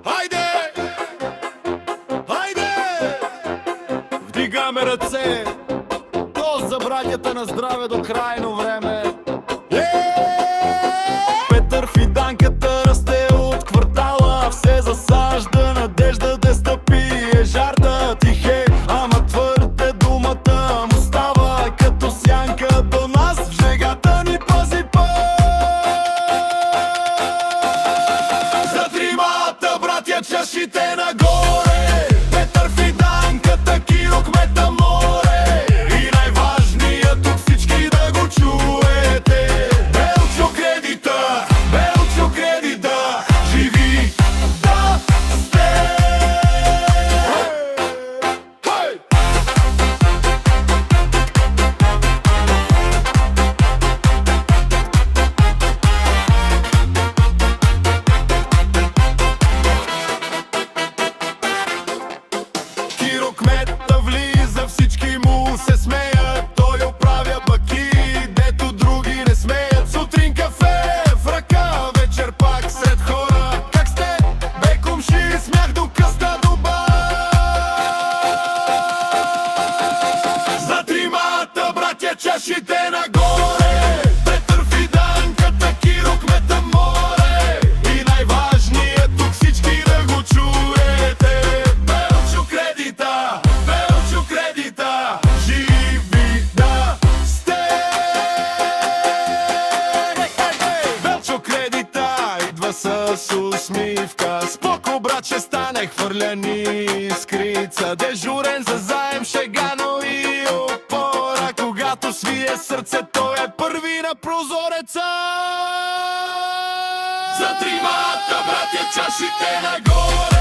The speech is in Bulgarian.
Хайде! Хайде! Вдигаме ръце! Тост за братята на здраве до крайно време! Петър в иданката расте от квартала, все засажда надежда да стъпи, е жарта тихе, ама твърде думата му става като сянка до нас, в жегата ни пази за тримата братя чашите нагоре, Петър в иданката, Киро кмета море, и най-важният от всички да го чуете, Белчо кредита, Белчо кредита, живи да сте! Хей! Киро кмета влиза, всички му се смеят, той оправя баки, дето други не смеят. Сутрин кафе в ръка, вечер пак сред хора. Как сте, бе кумши, смях до къста до бар. За тримата братя чашите нагоре, Петър в иданката, Киро кмета море, и най-важният от всички да го чуете, Белчо кредита, Белчо кредита, живи да сте! Белчо кредита идва с усмивка, споко братче стане хвърляни скрица, дежурен за заем шега, но и опора, когато свие сърце, той е първи на прозореца. За тримата братя чашите нагоре,